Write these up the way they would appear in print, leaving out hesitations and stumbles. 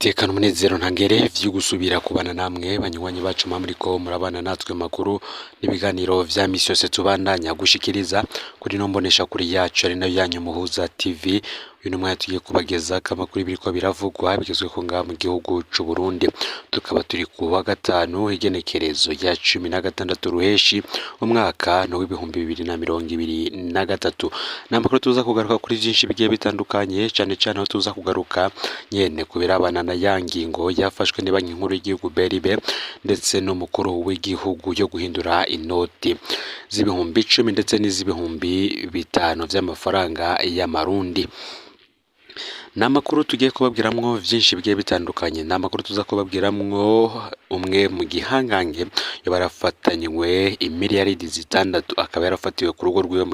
Iteka n'umunezero ntangere vyo gusubira kubana namwe banywanyi bacu muriko murabana natwe makuru n'ibiganiro vya misi yose tubandanya gushikiriza kuri no mbonesha kuri yacu ari nayo yanyu Muhuza TV. Uyu numwe tugiye kubageza kamakuru biriko biravugwa bigezwe ko ngaha mu gihugu c'u Burundi. Tukaba turi ku wa gatanu igenekerezo ya 16 ruheshi umwaka no w'ibihumbi 2023. Namakuru tuza kugaruka kuri vyinshi bigiye bitandukanye cane aho tuza kugaruka nyene kubirabana na yangingo yafashwe ni banki nkuru y'igihugu BRB ndetse n'umukuru w'igihugu yo guhindura inoti z'ibihumbi 10 ndetse n'iz'ibihumbi 5 vy'amafaranga y'amarundi. Namakuru tugiye kubabwiramwo vyinshi bigiye bitandukanye. Namakuru tuza kubabwiramwo umwe mu gihangange yo barafatanywe imiliyaridi zitandatu akaba yarafatiwe ku rugo rwiwe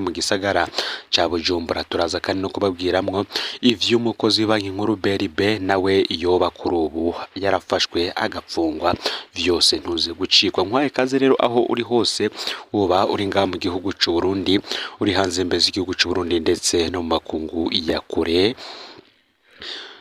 mu gisagara ca Bujumbura. Turaza kandi no kubabwiramwo ivy'umukozi banki nkuru BRB nawe yoba kuri ubu yarafashwe agapfungwa vyose ntuze gucikwa. Nkwaye kaze rero aho uri hose uba uri ngaha mu gihugu c'u Burundi uri hanze mbeze igihugu c'u Burundi ndetse no mu makungu ya kure.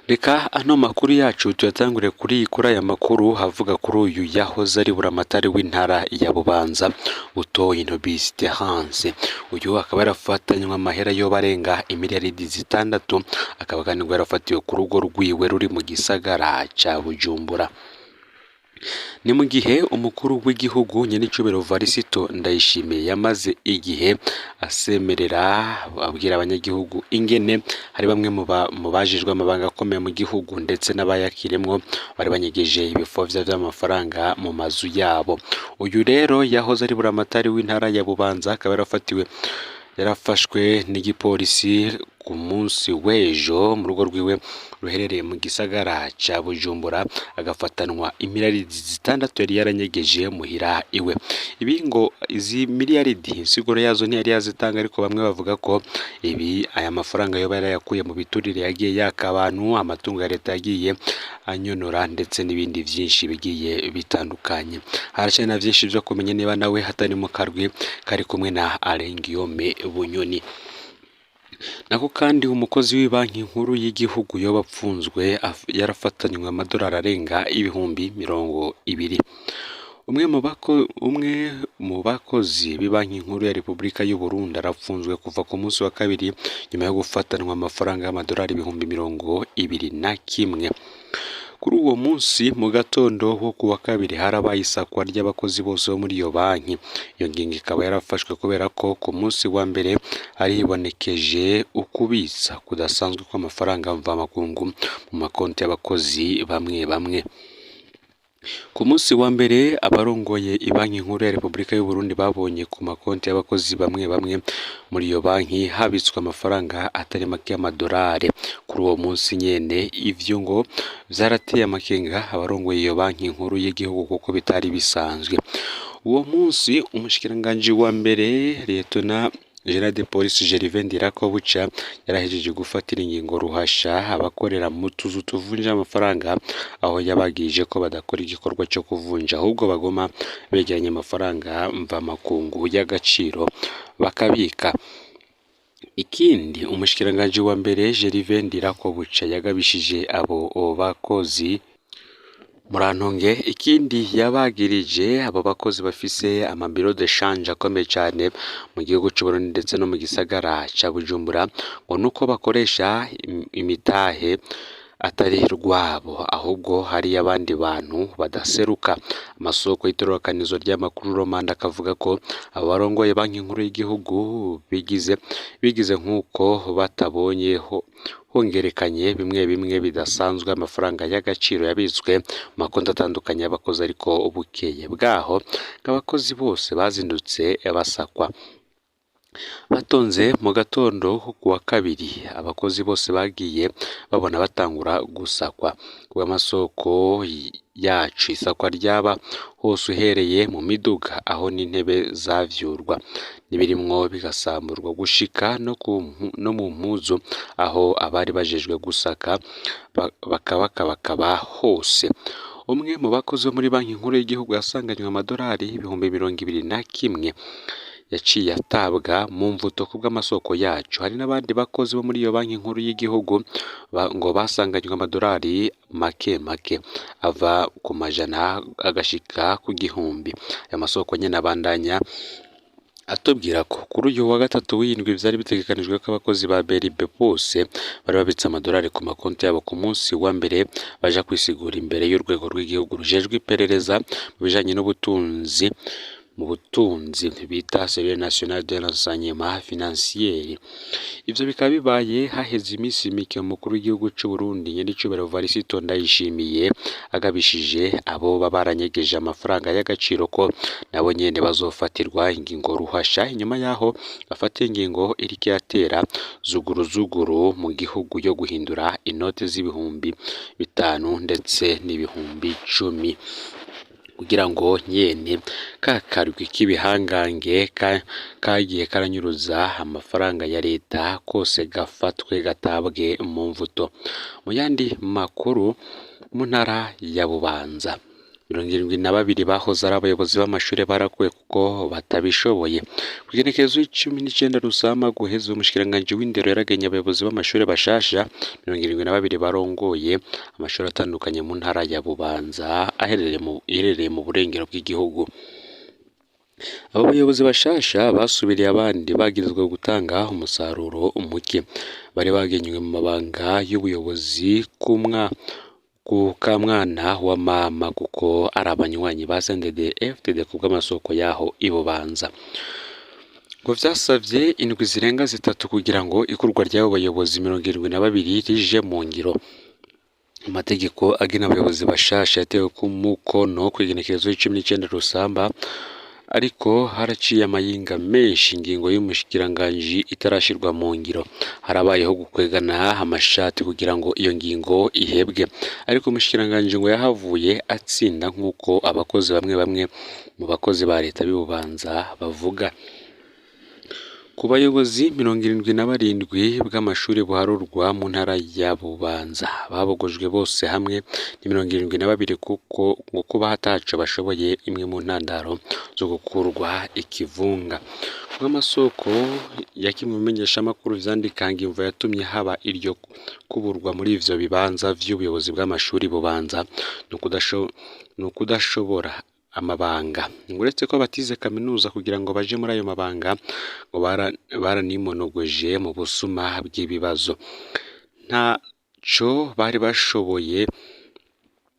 Reka ano makuru yacu tuyatangure kuri aya makuru havuga kuri uyu yahoze ari buramatari w'intara ya Bubanza Butoyi Ntobiste Hanse. Uyu akaba yarafatanywe amahera yo barenga imiliyaridi zitandatu akaba kandi yarafatiwe ku rugo rwiwe ruri mu gisagara ca Bujumbura. Ni mu gihe umukuru w'igihugu Nyenicubero Varisito Ndayishimiye yamaze igihe asemerera abwira abanyagihugu ingene hari bamwe mu bajijwe amabanga akomeye mu gihugu ndetse n'abayakiremwo bari banyegeje ibifovya vy'amafaranga mu mazu yabo. Uyu rero yahoze ari buramatari w'intara ya Bubanza akaba yarafashwe n'igipolisi ku munsi w'ejo mu rugo rwiwe ruherereye mu gisagara ca Bujumbura agafatanwa imiliyaridi zitandatu yari yaranyegeje muhira iwe. Ibi ngo izi miliyaridi siguro yazo ntiyari yazitanga ariko bamwe bavuga ko aya mafaranga yo barayakuye mu biturire yagiye yaka abantu, amatungo ya leta yagiye anyonora ndetse n'ibindi vyinshi bigiye bitandukanye. Haracane na vyinshi vyo kumenya niba nawe hatari mu karwi kari kumwe na Alengiyome Bunyoni. Nako kandi umukozi w'ibanki nkuru y'igihugu yo bapfunzwe yarafatanywe amadolari arenga ibihumbi 20. Umwe mu bakozi b'ibanki nkuru ya Republika y'u Burundi arapfunzwe kuva ku munsi wa kabiri nyuma yo gufatanwa amafaranga y'amadolari ibihumbi 21. Kuri uwo munsi mu gatondo wo ku wa kabiri harabaye isakwa ry'abakozi bose bo muri iyo banki. Iyo ngingo ikaba yarafashwe kubera ko ku munsi wa mbere hibonekeje ukubitsa kudasanzwe kw'amafaranga mvamakungu mu makonti y'abakozi bamwe. Ku munsi wa mbere abarongoye ibanki nkuru ya Republika y'u Burundi babonye ku makonti y'abakozi bamwe muri iyo banki habitswe amafaranga atari make y'amadolari. Kuri uwo munsi nyene ivyo ngo vyarateye amakenga abarongoye iyo banki nkuru y'igihugu kuko bitari bisanzwe. Uwo munsi umushikiranganje wa mbere Lieutenant General de Police Gervais Ndirakobuca yarahejeje gufatira ingingo ruhasha abakorera mu tuzu tuvunja amafaranga aho yabagije ko badakora igikorwa cyo kuvunja ahubwo bagoma begeranya amafaranga mvamakungu y'agaciro bakabika. Ikindi umushikiranganje wa mbere Gervais Ndirakobuca yagabishije abo bakozi Murantonge. Ikindi yabagirije abo bakozi bafise amabiro de change akomeye cyane mu gihugu c'u Burundi ndetse no mu gisagara ca Bujumbura ngo nuko bakoresha imitahe atari rwabo ahubwo hari abandi bantu badaseruka. Amasoko y'itororokanizo ry'amakuru Romanda akavuga ko abarongoye banki nkuru y'igihugu bigize nk'uko batabonyeho hongerekanye bimwe bidasanzwe amafaranga y'agaciro yabitswe mu makonti atandukanye y'abakozi ariko ubukeye bwaho abakozi bose bazindutse basakwa. Batonze mu gatondo ku wa kabiri abakozi bose bagiye babona batangura gusakwa. Amasoko yacu isakwa ryaba hose uhereye mu miduga aho n'intebe zavyurwa nibirimwo bigasamburwa gushika no mu mpuzu aho abari bajejwe gusaka bakaba hose. Umwe mu bakozi bo muri banki nkuru y'igihugu yasanganywe amadolari ibihumbi 21 yaciye atabwa mu mvuto kubw'amasoko yacu. Hari n'abandi bakozi bo muri iyo banki nkuru y'igihugu ngo basanganywe amadolari make make ava ku majana agashika ku gihumbi. Aya masoko nyene abandanya atubwira ko kuri uyu wa gatatu w'indwi vyari bitegekanijwe ko abakozi ba BRB bose bari babitse amadolari ku makonti yabo ku munsi wa mbere baja kwisigura imbere y'urwego rw'igihugu rujejwe iperereza mu bijanye n'ubutunzi mu butunzi bita Service National de l'Enseignement Financier. Ivyo bikaba bibaye haheze iminsi mike umukuru w'igihugu c'u Burundi nyir'icubahiro Varisito Ndayishimiye agabishije abo baranyegeje amafaranga y'agaciro ko nabo nyene bazofatirwa ingingo ruhasha. Inyuma yaho afatiye ingingo iriko iratera zuguru mu gihugu yo guhindura inote z'ibihumbi 5 ndetse n'ibihumbi 10 kugira ngo nyene kakarwi k'ibihangange kagiye karanyuruza amafaranga ya leta kose gafatwe gatabwe mu mvuto. Mu yandi makuru, mu ntara ya Bubanza 72 bahoze ari abayobozi b'amashure barakuwe kuko batabishoboye. Kugenekerezo 19 Rusama guheza umushikiranganji w'indero yaragenye abayobozi b'amashure bashasha 72 barongoye amashuri atandukanye mu ntara ya Bubanza aherereye mu burengero bw'igihugu. Abo bayobozi bashasha basubiriye abandi bagirizwa gutanga umusaruro umuke. Bari bagenywe mu mabanga y'ubuyobozi ku kamwana wa mama kuko ari abanywanyi ba CNDD-FDD kubw'amasoko yaho ibubanza. Ngo vyasavye indwi zirenga zitatu kugira ngo ikurwa ry'abo bayobozi 72 rije mu ngiro. Amategeko agena abayobozi bashasha yatewe ku mukono kw'igenekerezo 19 Rusamba, ariko haraciye amayinga menshi ingingo y'umushikiranganji itarashirwa mu ngiro. Harabayeho gukwegana amashati kugira ngo iyo ngingo ihebwe, ariko umushikiranganji ngo yahavuye atsinda nk'uko abakozi bamwe mu bakozi ba leta b'Ububanza bavuga. Ku bayobozi 77 bw'amashuri buharurwa mu ntara ya Bubanza babogojwe bose hamwe ni 72 kuko kuba hataco bashoboye imwe mu ntandaro zo gukurwa ikivunga. Nk'amasoko ya kimwe bimenyesha amakuru vyandikanga imvo yatumye haba iryo kuburwa muri ivyo bibanza vy'ubuyobozi bw'amashuri Bubanza no kudashobora amabanga. Nguretse ko batize kaminuza kugira ngo baje muri ayo mabanga ngo baranimonogoje mu busuma bw'ibibazo. Ntaco bari bashoboye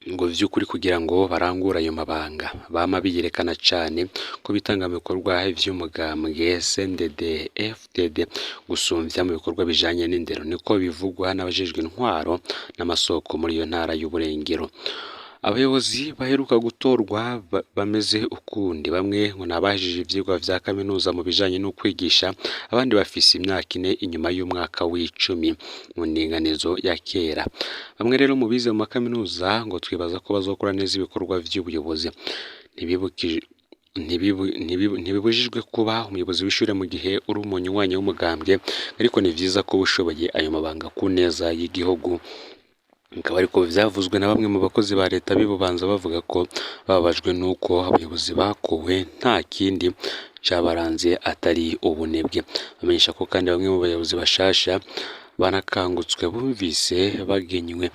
ngo vy'ukuri kugira ngo barangura ayo mabanga. Bama biyerekana cane ko bitanga mu bikorwa vy'umugambwe CNDD-FDD gusumvya mu bikorwa bijanye n'indero, niko bivugwa n'abajejwe intwaro n'amasoko muri iyo ntara y'uburengero. Abayobozi baheruka gutorwa bameze ukundi, bamwe ngo nabajije ivyigwa vya kaminuza mu bijanye no kwigisha, abandi bafise imyaka 4 inyuma y'umwaka w'10 mu ndinganizo ya kera. Bamwe rero mu bize mu kaminuza ngo twibaza ko bazokora neza ibikorwa vy'ubuyobozi. Ntibibujijwe kuba umuyobozi w'ishure mu gihe uri umunywanyi w'umugambwe, ariko ni vyiza ko ushoboye ayo mabanga ku neza y'igihugu. Akaba ariko vyavuzwe na bamwe mu bakozi ba leta b'Ububanza bavuga ko babajwe nuko abayobozi bakuwe nta kindi cabaranze atari ubunebwe. Bamenyesha ko kandi bamwe mu bayobozi bashasha banakangutswe bumvise bagenywe.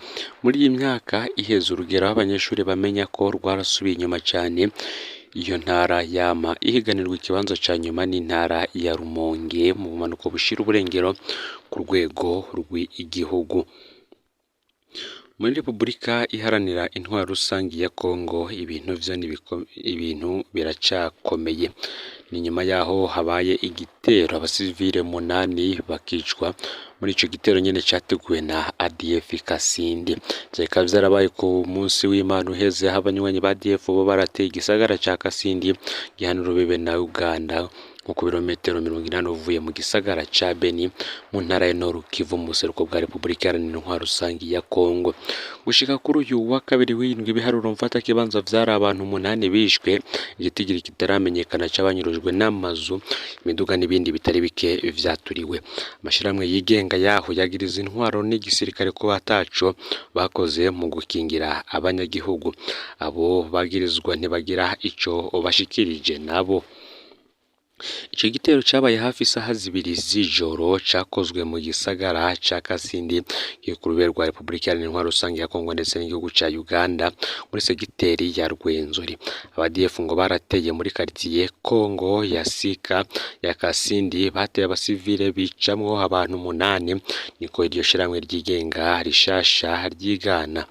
Muri iyi myaka iheza urugero abanyeshuri bamenya ko rwarasubiye inyuma cane, iyo ntara yama ihiganirwa ikibanza ca nyuma n'intara ya Rumonge mu bumanuko bushira uburengero ku rwego rw'igihugu. Muri Repubulika iharanira intwaro rusangi ya Kongo ibintu biracakomeye. Ni nyuma yaho habaye igitero abasivile 8 bakicwa. Muri ico gitero nyene categuwe na ADF Kasindi. Vyeka vyarabaye ku munsi w'Imana uheze abanywanyi ba ADF bo barateye igisagara ca Kasindi gihanura rubebe na Uganda nko ku birometero 80 uvuye mu gisagara ca Beni mu ntara ya Nord Kivu mu buseruko bwa Repubulika iharanira intwaro rusangi ya Kongo. Gushika kuri uyu wa kabiri w'indwi biharuro mfata kibanza vyari abantu 8 bishwe, igitigiri kitaramenyekana c'abanyurujwe n'amazu, imiduga n'ibindi bitari bike vyaturiwe. Amashiramwe yigenga yaho yagiriza intwaro n'igisirikare ko bataco bakoze mu gukingira abanyagihugu. Abo bagirizwa ntibagira ico bashikirije nabo. Ico gitero cabaye hafi isaha zibiri z'ijoro cakozwe mu gisagara ca Kasindi ku rubero rwa Repubulika Iharanira Intwaro Rusange ya Kongo ndetse n'igihugu ca Uganda muri segiteri ya Rwenzori. ADF ngo barateye muri quartier Kongo ya Sika ya Kasindi, bateye abasivile bicamwo abantu 8, niko iryo shiramwe ryigenga rishasha ryigana.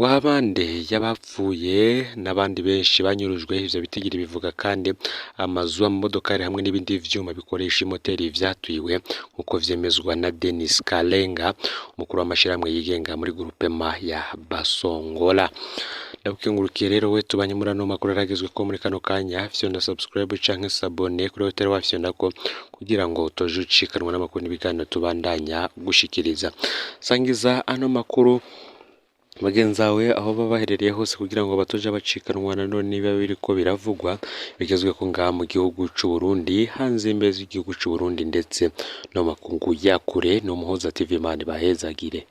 Wabande y'abapfuye n'abandi benshi banyurujwe, ivyo bitigira bivuga kandi amazu amodokari hamwe n'ibindi vyuma bikoresha imoteri vyatwiwe nkuko vyemezwa na Denis Kalenga, umukuru w'amashiramwe yigenga muri groupema ya Basongola. Ndabukengurukiye rero we tubanye muri ano makuru aragezwe ko muri kano kanya, fyonda subscribe canke s'abone kuri hotel wafyondako kugira ngo utoje ucikanwa n'amakuru n'ibiganiro tubandanya gushikiriza. Sangiza ano makuru bagenzawe aho baba baherereye hose kugira ngo batoje bacikanwa na none niba biriko biravugwa bigezwe ko ngaha mu gihugu c'u Burundi, hanze imbere y'igihugu c'u Burundi ndetse no makungu yakure. No Muhoza TV Imana bahezagire.